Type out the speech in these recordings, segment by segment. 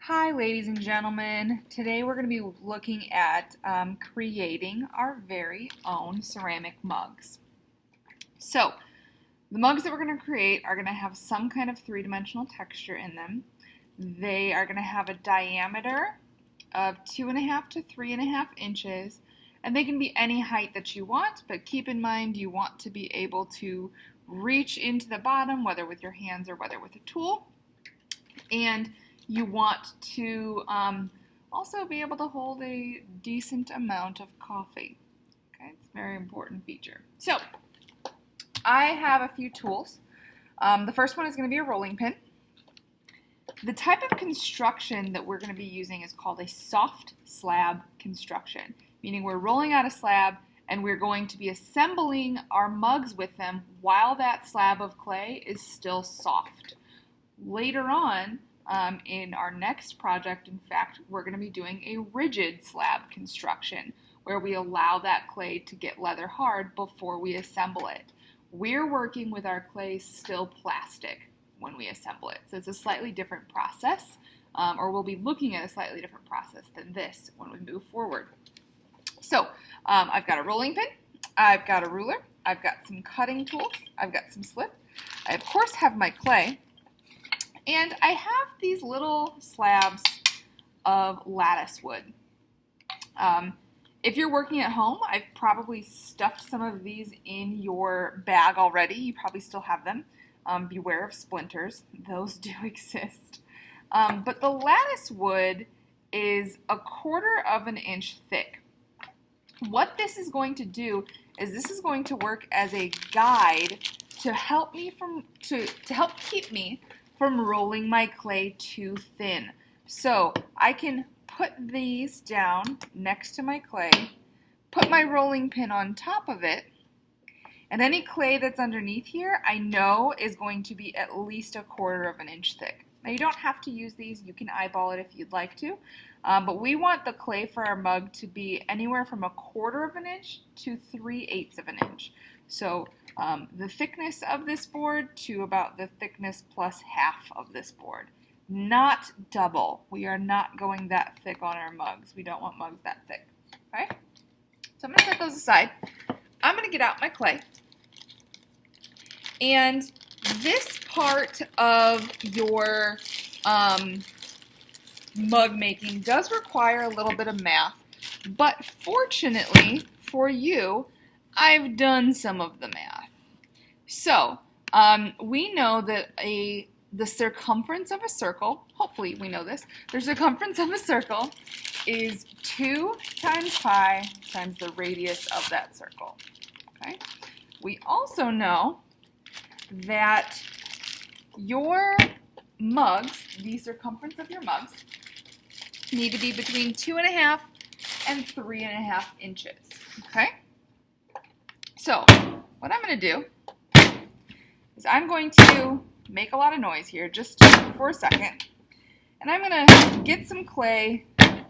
Hi ladies and gentlemen, today we're going to be looking at creating our very own ceramic mugs. So the mugs that we're going to create are going to have some kind of three-dimensional texture in them. They are going to have a diameter of 2.5 to 3.5 inches, and they can be any height that you want, but keep in mind you want to be able to reach into the bottom, whether with your hands or whether with a tool. And you want to also be able to hold a decent amount of coffee. Okay, it's a very important feature. So I have a few tools. The first one is going to be a rolling pin. The type of construction that we're going to be using is called a soft slab construction, meaning we're rolling out a slab and we're going to be assembling our mugs with them while that slab of clay is still soft. Later on, in our next project, in fact, we're going to be doing a rigid slab construction where we allow that clay to get leather hard before we assemble it. We're working with our clay still plastic when we assemble it, so it's a slightly different process, or we'll be looking at a slightly different process than this when we move forward. So I've got a rolling pin, I've got a ruler, I've got some cutting tools, I've got some slip, I of course have my clay. And I have these little slabs of lattice wood. If you're working at home, I've probably stuffed some of these in your bag already. You probably still have them. Beware of splinters. Those do exist. But the lattice wood is 1/4 of an inch thick. What this is going to do is this is going to work as a guide to help me to help keep me from rolling my clay too thin. So I can put these down next to my clay, put my rolling pin on top of it, and any clay that's underneath here I know is going to be at least 1/4 of an inch thick. Now you don't have to use these, you can eyeball it if you'd like to, but we want the clay for our mug to be anywhere from 1/4 of an inch to 3/8 of an inch. So the thickness of this board to about the thickness plus half of this board. Not double. We are not going that thick on our mugs. We don't want mugs that thick. Okay? So I'm going to set those aside. I'm going to get out my clay. And this part of your mug making does require a little bit of math, but fortunately for you, I've done some of the math. So we know that the circumference of a circle, hopefully we know this, the circumference of a circle is 2 times pi times the radius of that circle. Okay? We also know that your mugs, the circumference of your mugs, need to be between 2.5 and 3.5 inches. Okay? So what I'm going to do is I'm going to make a lot of noise here just for a second, and I'm going to get some clay kind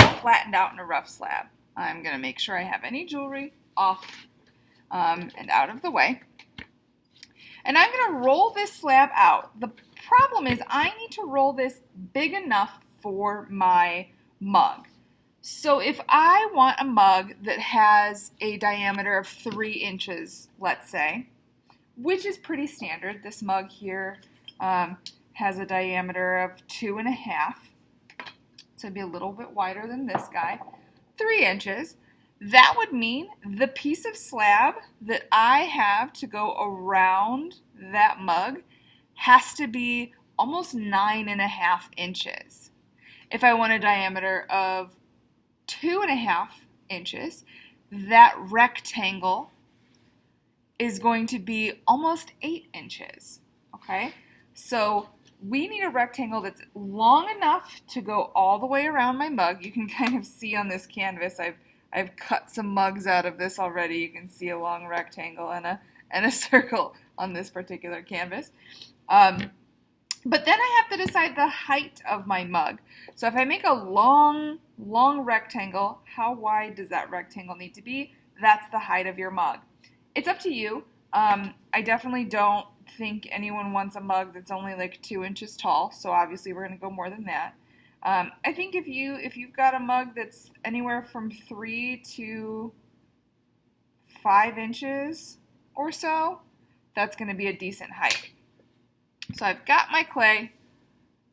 of flattened out in a rough slab. I'm going to make sure I have any jewelry off and out of the way, and I'm going to roll this slab out. The problem is I need to roll this big enough for my mug. So if I want a mug that has a diameter of 3 inches, let's say, which is pretty standard, this mug here has a diameter of 2.5, so it'd be a little bit wider than this guy, 3 inches, that would mean the piece of slab that I have to go around that mug has to be almost 9.5 inches. If I want a diameter of 2.5 inches, that rectangle is going to be almost 8 inches. Okay, so we need a rectangle that's long enough to go all the way around my mug. You can kind of see on this canvas, I've cut some mugs out of this already. You can see a long rectangle and a circle on this particular canvas. But then I have to decide the height of my mug. So if I make a long rectangle, how wide does that rectangle need to be? That's the height of your mug. It's up to you. I definitely don't think anyone wants a mug that's only like 2 inches tall, so obviously we're going to go more than that. I think if you've got a mug that's anywhere from 3 to 5 inches or so, that's going to be a decent height. So I've got my clay.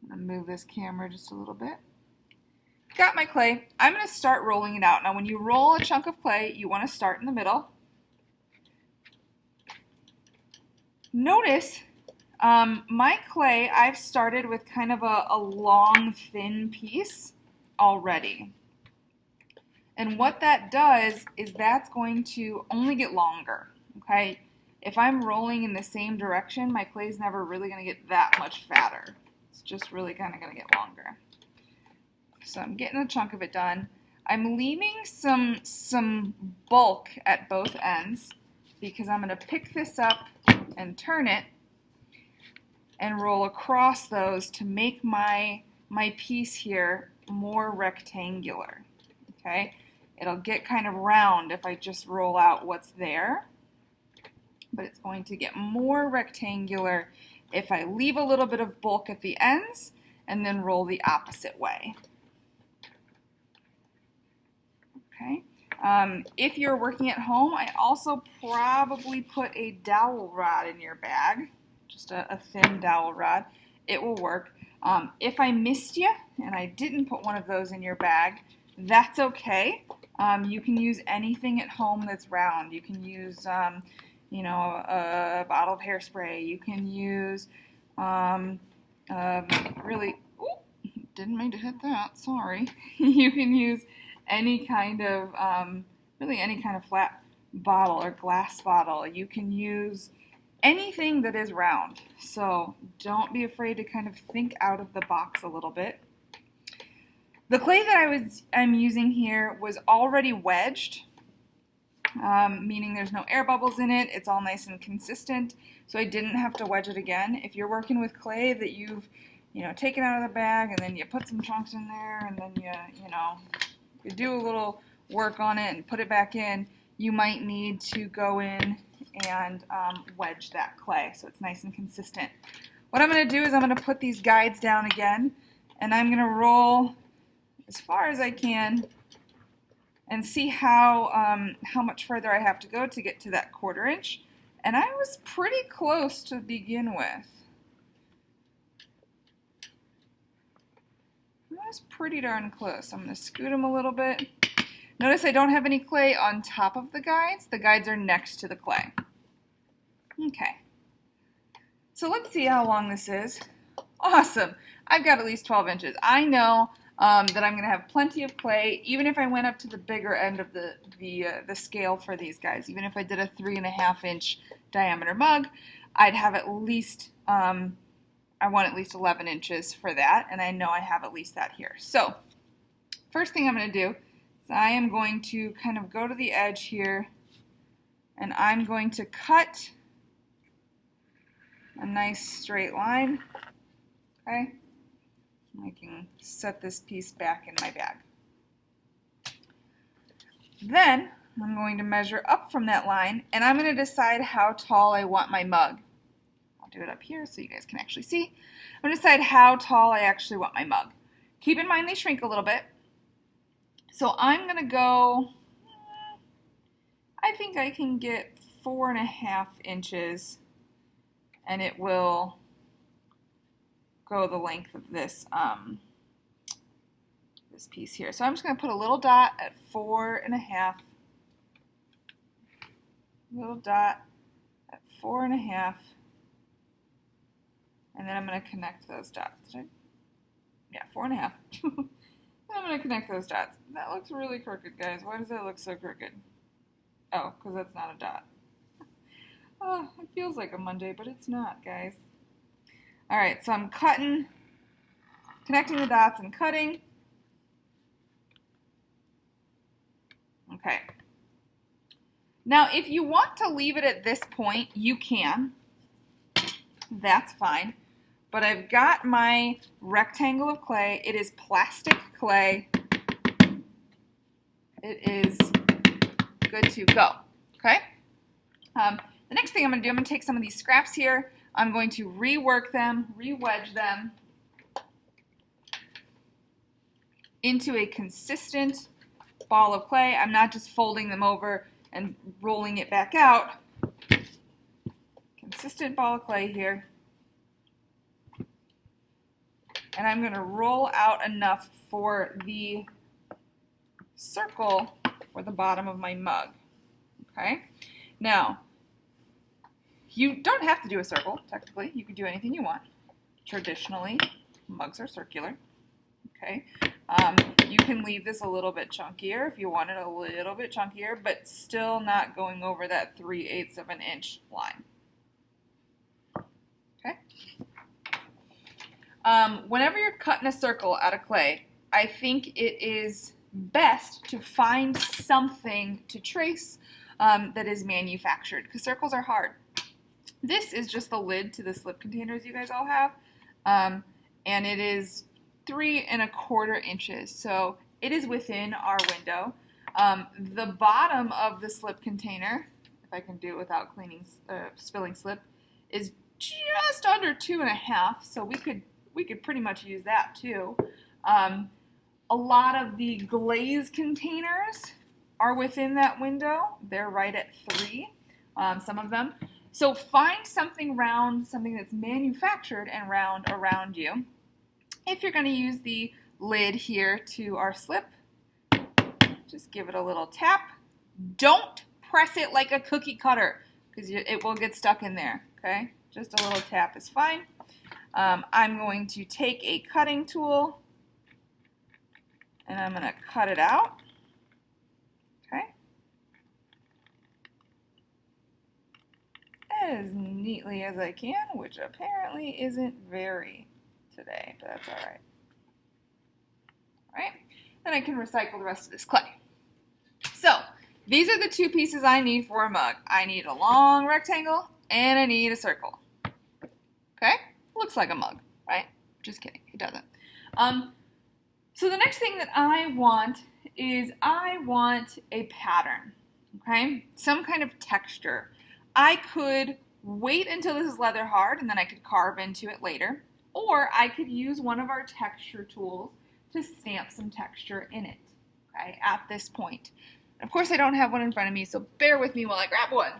I'm going to move this camera just a little bit. Got my clay. I'm going to start rolling it out. Now when you roll a chunk of clay, you want to start in the middle. Notice my clay, I've started with kind of a long, thin piece already. And what that does is that's going to only get longer, okay? If I'm rolling in the same direction, my clay's never really going to get that much fatter. It's just really kind of going to get longer. So I'm getting a chunk of it done. I'm leaving some bulk at both ends because I'm going to pick this up and turn it and roll across those to make my piece here more rectangular, okay? It'll get kind of round if I just roll out what's there, but it's going to get more rectangular if I leave a little bit of bulk at the ends and then roll the opposite way. Okay. If you're working at home, I also probably put a dowel rod in your bag, just a thin dowel rod. It will work. If I missed you and I didn't put one of those in your bag, that's okay. You can use anything at home that's round. You can use you know, a bottle of hairspray. You can use really, ooh, didn't mean to hit that, sorry. You can use any kind of, really any kind of flat bottle or glass bottle. You can use anything that is round. So don't be afraid to kind of think out of the box a little bit. The clay that I'm using here was already wedged. Meaning there's no air bubbles in it. It's all nice and consistent, so I didn't have to wedge it again. If you're working with clay that you've, taken out of the bag and then you put some chunks in there and then you do a little work on it and put it back in, you might need to go in and wedge that clay so it's nice and consistent. What I'm going to do is I'm going to put these guides down again, and I'm going to roll as far as I can and see how much further I have to go to get to that 1/4 inch. And I was pretty close to begin with. I was pretty darn close. I'm going to scoot them a little bit. Notice I don't have any clay on top of the guides. The guides are next to the clay. Okay. So let's see how long this is. Awesome. I've got at least 12 inches. I know that I'm going to have plenty of clay, even if I went up to the bigger end of the scale for these guys. Even if I did a 3.5 inch diameter mug, I'd have at least, I want at least 11 inches for that, and I know I have at least that here. So, first thing I'm going to do is I am going to kind of go to the edge here, and I'm going to cut a nice straight line, okay? I can set this piece back in my bag. Then I'm going to measure up from that line, and I'm going to decide how tall I want my mug. I'll do it up here so you guys can actually see. I'm going to decide how tall I actually want my mug. Keep in mind they shrink a little bit. So I'm going to go, I think I can get 4.5 inches, and it will go the length of this this piece here. So I'm just going to put a little dot at 4.5, little dot at 4.5, and then I'm going to connect those dots. Yeah, 4.5. I'm going to connect those dots. That looks really crooked, guys. Why does that look so crooked? Oh, because that's not a dot. Oh, it feels like a Monday, but it's not, guys. Alright, so I'm cutting, connecting the dots and cutting. Okay. Now, if you want to leave it at this point, you can. That's fine. But I've got my rectangle of clay. It is plastic clay. It is good to go. Okay? The next thing I'm going to do, I'm going to take some of these scraps here. I'm going to rework them, re-wedge them into a consistent ball of clay. I'm not just folding them over and rolling it back out. Consistent ball of clay here. And I'm going to roll out enough for the circle for the bottom of my mug. Okay? Now, you don't have to do a circle, technically. You can do anything you want. Traditionally, mugs are circular. Okay? You can leave this a little bit chunkier if you want it a little bit chunkier, but still not going over that 3/8 of an inch line. Okay? Whenever you're cutting a circle out of clay, I think it is best to find something to trace that is manufactured, because circles are hard. This is just the lid to the slip containers you guys all have, and it is 3 1/4 inches, so it is within our window. The bottom of the slip container, if I can do it without spilling slip, is just under 2 1/2, so we could pretty much use that too. A lot of the glaze containers are within that window. They're right at 3, some of them. So find something round, something that's manufactured and round around you. If you're going to use the lid here to our slip, just give it a little tap. Don't press it like a cookie cutter, because it will get stuck in there, okay? Just a little tap is fine. I'm going to take a cutting tool and I'm going to cut it out, okay? As neatly as I can, which apparently isn't very today, but that's all right. All right, then I can recycle the rest of this clay. So these are the 2 pieces I need for a mug. I need a long rectangle and I need a circle. Okay, looks like a mug, right? Just kidding, it doesn't. So the next thing that I want is I want a pattern, okay? Some kind of texture. I could wait until this is leather hard and then I could carve into it later, or I could use one of our texture tools to stamp some texture in it, okay, at this point. Of course, I don't have one in front of me, so bear with me while I grab one.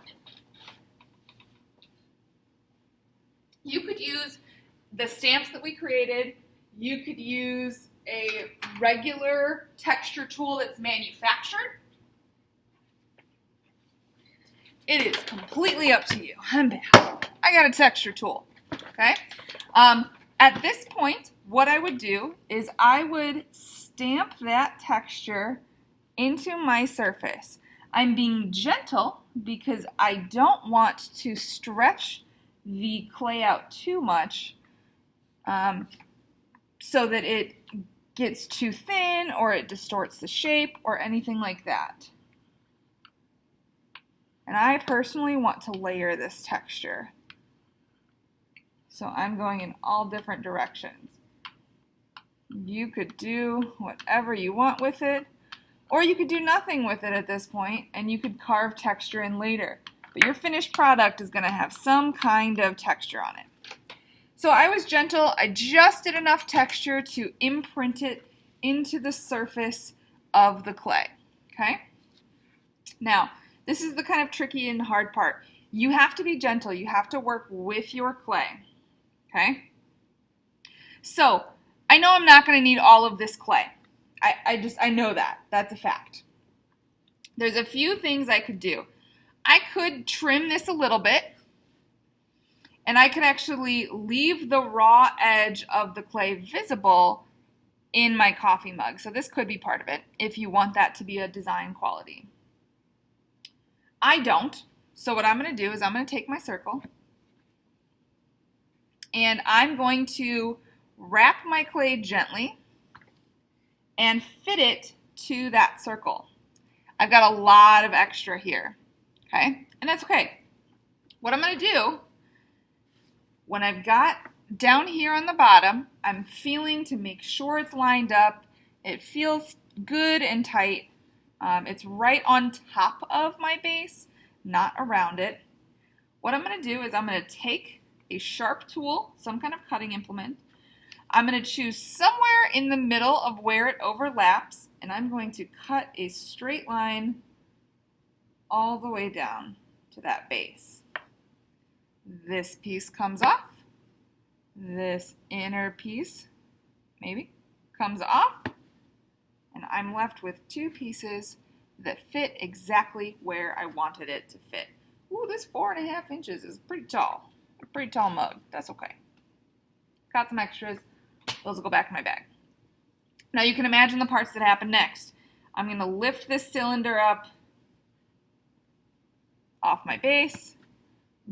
You could use the stamps that we created. You could use a regular texture tool that's manufactured. It is completely up to you. I'm bad. I got a texture tool, okay? At this point, what I would do is I would stamp that texture into my surface. I'm being gentle because I don't want to stretch the clay out too much so that it gets too thin or it distorts the shape or anything like that. And I personally want to layer this texture. So I'm going in all different directions. You could do whatever you want with it, or you could do nothing with it at this point and you could carve texture in later. But your finished product is going to have some kind of texture on it. So I was gentle. I just did enough texture to imprint it into the surface of the clay. Okay? Now, this is the kind of tricky and hard part. You have to be gentle. You have to work with your clay. Okay? So, I know I'm not going to need all of this clay. I know that. That's a fact. There's a few things I could do. I could trim this a little bit, and I could actually leave the raw edge of the clay visible in my coffee mug. So this could be part of it if you want that to be a design quality. I don't. So what I'm going to do is I'm going to take my circle and I'm going to wrap my clay gently and fit it to that circle. I've got a lot of extra here, okay? And that's okay. What I'm going to do, when I've got down here on the bottom, I'm feeling to make sure it's lined up. It feels good and tight. It's right on top of my base, not around it. What I'm going to do is I'm going to take a sharp tool, some kind of cutting implement. I'm going to choose somewhere in the middle of where it overlaps, and I'm going to cut a straight line all the way down to that base. This piece comes off. This inner piece, maybe, comes off. And I'm left with two pieces that fit exactly where I wanted it to fit. Ooh, this 4.5 inches is pretty tall. A pretty tall mug. That's okay. Got some extras. Those will go back in my bag. Now you can imagine the parts that happen next. I'm going to lift this cylinder up off my base.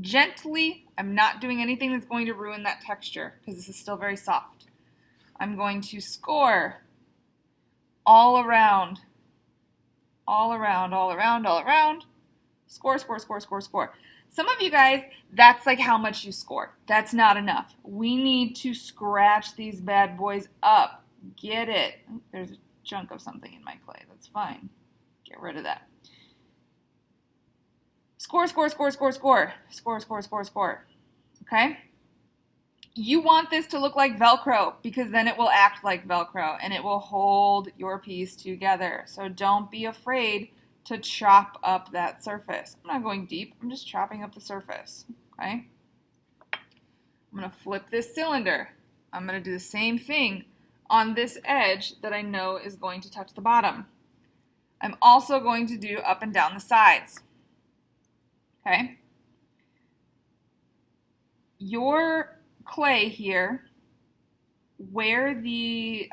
Gently, I'm not doing anything that's going to ruin that texture because this is still very soft. I'm going to score all around, all around, all around, all around. Score, score, score, score, score. Some of you guys, that's like how much you score. That's not enough. We need to scratch these bad boys up. Get it. There's a chunk of something in my clay. That's fine. Get rid of that. Score, score, score, score, score. Score, score, score, score. Okay? You want this to look like Velcro because then it will act like Velcro and it will hold your piece together. So don't be afraid to chop up that surface. I'm not going deep. I'm just chopping up the surface. Okay? I'm going to flip this cylinder. I'm going to do the same thing on this edge that I know is going to touch the bottom. I'm also going to do up and down the sides. Okay? Your clay here, where the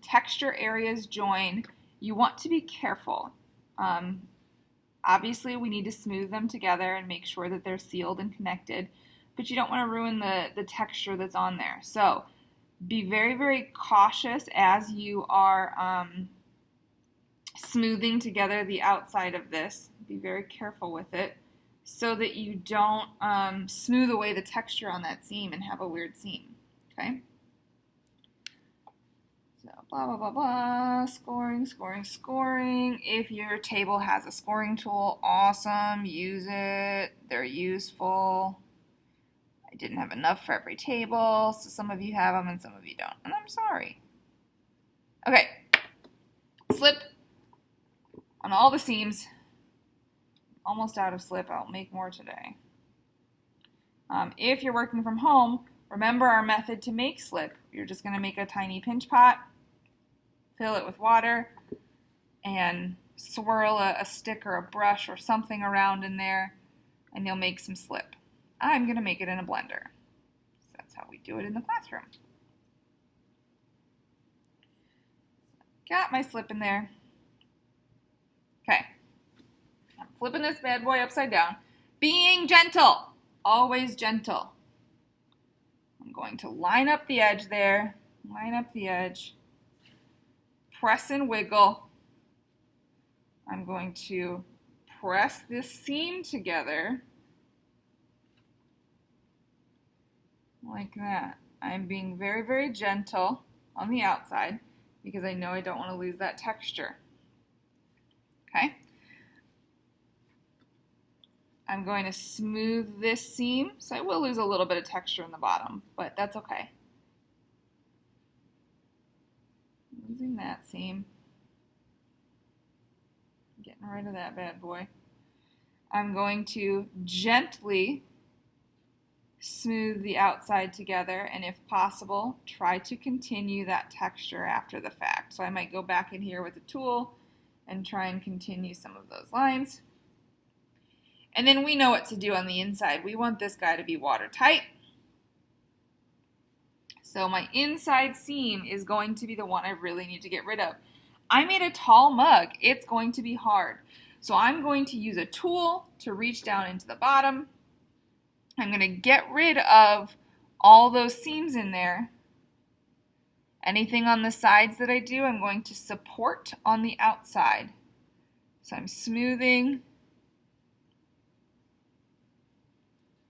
texture areas join, you want to be careful. Obviously, we need to smooth them together and make sure that they're sealed and connected, but you don't want to ruin the texture that's on there. So be very, very cautious as you are smoothing together the outside of this. Be very careful with it so that you don't smooth away the texture on that seam and have a weird seam. Okay? So blah, blah, blah, blah, scoring, scoring, scoring. If your table has a scoring tool, awesome, use it. They're useful. I didn't have enough for every table, so some of you have them and some of you don't, and I'm sorry. Okay, slip on all the seams. Almost out of slip. I'll make more today. If you're working from home, remember our method to make slip. You're just going to make a tiny pinch pot, fill it with water, and swirl a stick or a brush or something around in there, and you'll make some slip. I'm going to make it in a blender. That's how we do it in the classroom. Got my slip in there. Okay. I'm flipping this bad boy upside down. Being gentle. Always gentle. I'm going to line up the edge there. Line up the edge. Press and wiggle. I'm going to press this seam together. Like that. I'm being very, very gentle on the outside because I know I don't want to lose that texture. Okay? I'm going to smooth this seam, so I will lose a little bit of texture in the bottom, but that's okay. Losing that seam. Getting rid of that bad boy. I'm going to gently smooth the outside together, and if possible, try to continue that texture after the fact. So I might go back in here with a tool and try and continue some of those lines. And then we know what to do on the inside. We want this guy to be watertight. So my inside seam is going to be the one I really need to get rid of. I made a tall mug. It's going to be hard. So I'm going to use a tool to reach down into the bottom. I'm going to get rid of all those seams in there. Anything on the sides that I do, I'm going to support on the outside. So I'm smoothing,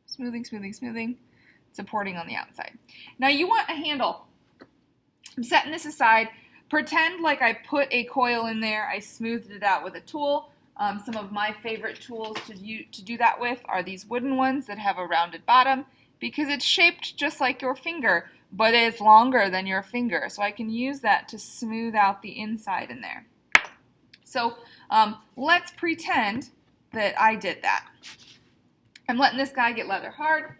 smoothing, smoothing, smoothing, supporting on the outside. Now you want a handle. I'm setting this aside. Pretend like I put a coil in there. I smoothed it out with a tool. Some of my favorite tools to do that with are these wooden ones that have a rounded bottom because it's shaped just like your finger, but it's longer than your finger. So I can use that to smooth out the inside in there. So let's pretend that I did that. I'm letting this guy get leather hard.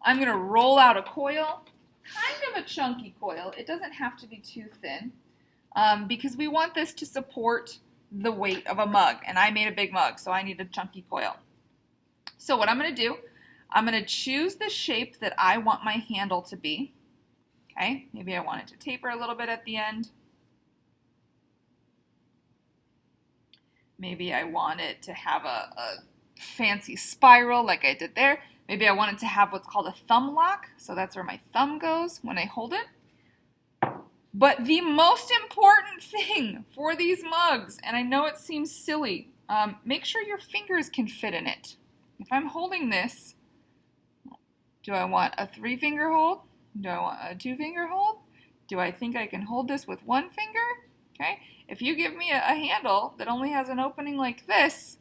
I'm going to roll out a coil, kind of a chunky coil. It doesn't have to be too thin because we want this to support the weight of a mug. And I made a big mug, so I need a chunky coil. So what I'm going to do, I'm going to choose the shape that I want my handle to be. Okay, maybe I want it to taper a little bit at the end. Maybe I want it to have a fancy spiral like I did there. Maybe I want it to have what's called a thumb lock, so that's where my thumb goes when I hold it. But the most important thing for these mugs, and I know it seems silly, make sure your fingers can fit in it. If I'm holding this, do I want a 3-finger hold? Do I want a 2-finger hold? Do I think I can hold this with 1 finger? Okay. If you give me a handle that only has an opening like this,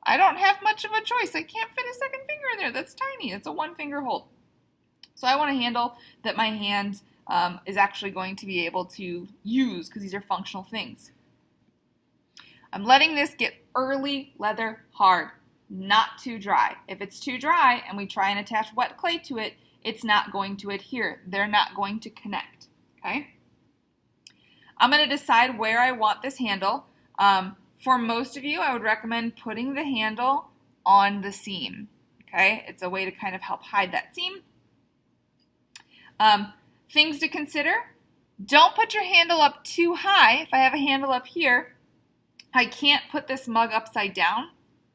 I don't have much of a choice. I can't fit a 2nd finger in there. That's tiny. It's a 1-finger hold. So I want a handle that my hand is actually going to be able to use because these are functional things. I'm letting this get early leather hard, not too dry. If it's too dry and we try and attach wet clay to it, it's not going to adhere. They're not going to connect. Okay? I'm going to decide where I want this handle. For most of you, I would recommend putting the handle on the seam. Okay, it's a way to kind of help hide that seam. Things to consider: don't put your handle up too high. If I have a handle up here, I can't put this mug upside down,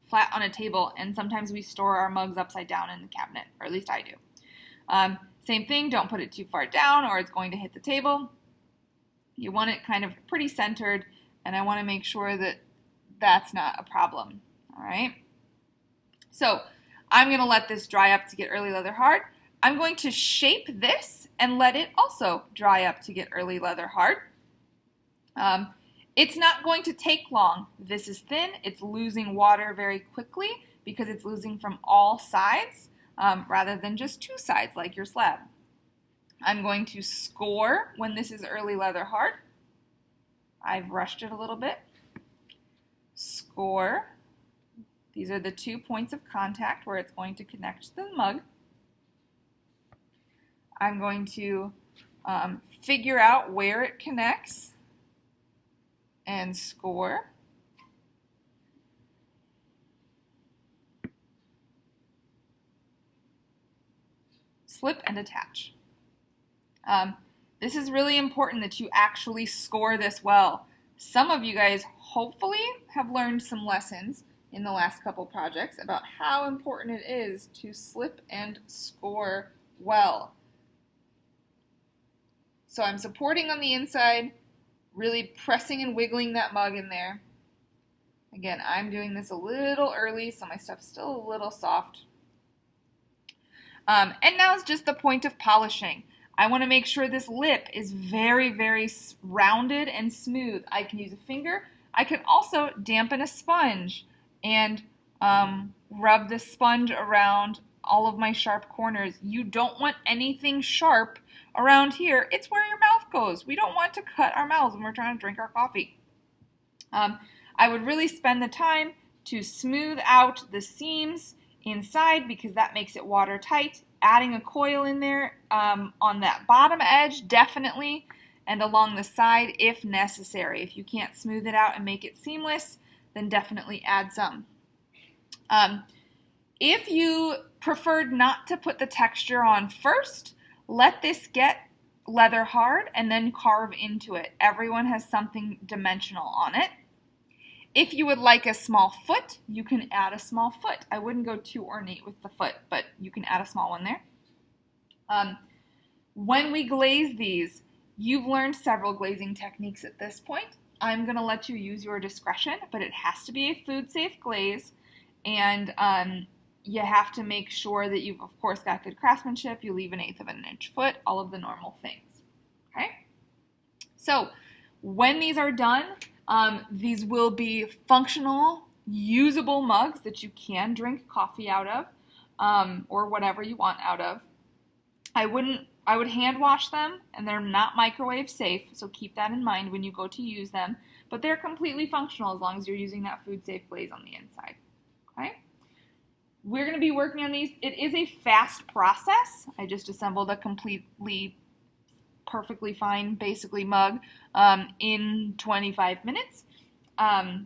flat on a table, and sometimes we store our mugs upside down in the cabinet, or at least I do. Same thing, don't put it too far down or it's going to hit the table. You want it kind of pretty centered, and I want to make sure that that's not a problem. All right. So I'm going to let this dry up to get early leather hard. I'm going to shape this and let it also dry up to get early leather hard. It's not going to take long. This is thin. It's losing water very quickly because it's losing from all sides rather than just 2 sides like your slab. I'm going to score when this is early leather hard. I've rushed it a little bit. Score. These are the 2 points of contact where it's going to connect to the mug. I'm going to figure out where it connects and score. Slip and attach. This is really important that you actually score this well. Some of you guys hopefully have learned some lessons in the last couple projects about how important it is to slip and score well. So I'm supporting on the inside, really pressing and wiggling that mug in there. Again, I'm doing this a little early, so my stuff's still a little soft. And now it's just the point of polishing. I want to make sure this lip is very, very rounded and smooth. I can use a finger. I can also dampen a sponge and rub the sponge around all of my sharp corners. You don't want anything sharp around here. It's where your mouth goes. We don't want to cut our mouths when we're trying to drink our coffee. I would really spend the time to smooth out the seams inside because that makes it watertight. Adding a coil in there on that bottom edge, definitely, and along the side if necessary. If you can't smooth it out and make it seamless, then definitely add some. If you preferred not to put the texture on first, let this get leather hard and then carve into it. Everyone has something dimensional on it. If you would like a small foot, you can add a small foot. I wouldn't go too ornate with the foot, but you can add a small one there. When we glaze these, you've learned several glazing techniques at this point. I'm going to let you use your discretion, but it has to be a food-safe glaze, and you have to make sure that you've, of course, got good craftsmanship. You leave 1/8 of an inch foot, all of the normal things. Okay? So when these are done, these will be functional, usable mugs that you can drink coffee out of or whatever you want out of. I would hand wash them, and they're not microwave safe, so keep that in mind when you go to use them, but they're completely functional as long as you're using that food safe glaze on the inside. Okay? We're going to be working on these. It is a fast process. I just assembled a completely perfectly fine, basically mug in 25 minutes. But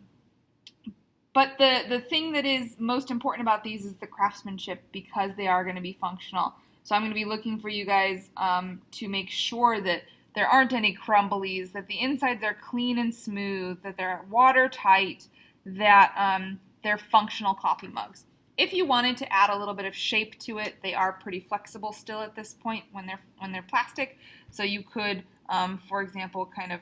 the thing that is most important about these is the craftsmanship, because they are going to be functional. So I'm going to be looking for you guys to make sure that there aren't any crumblies, that the insides are clean and smooth, that they're watertight, that they're functional coffee mugs. If you wanted to add a little bit of shape to it, they are pretty flexible still at this point when they're plastic. So you could, for example, kind of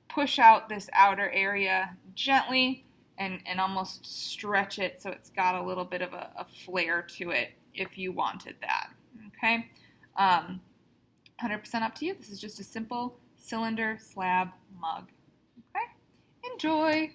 push out this outer area gently and almost stretch it so it's got a little bit of a flare to it if you wanted that. Okay, 100% up to you. This is just a simple cylinder slab mug. Okay, enjoy.